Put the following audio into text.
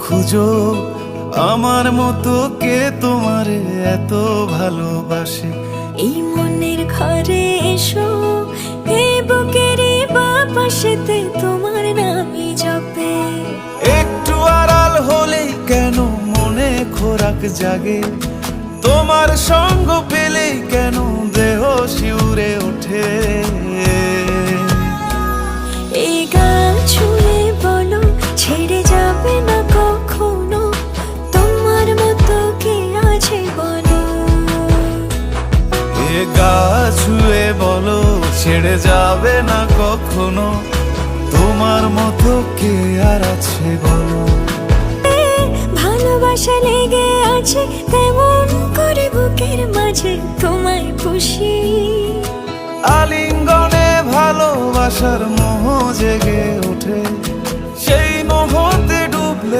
খুঁজো আমার মতো কে তোমারে এত ভালোবাসে। এই মনের ঘরে এসো, এই বুকের বাপাশেতে তোমার নামই জপে। একটু আড়াল হলেই কেন মনে খোরাক জাগে, তোমার সঙ্গ পেলেই কেন দেহ শিউরে ওঠে। এই গান ছুঁয়ে বলো ছেড়ে যাবে না কখনো, তোমার মতো কে আছে বলো। এ গা ছুঁয়ে বলো ছেড়ে যাবে না কখনো, তোমার মতো কে আর আছে বলো। ভালোবাসা লেগে আছে তেমন করে বুকের মাঝে তোমায় খুশি। আলিঙ্গনে ভালোবাসার মোহ জেগে ওঠে।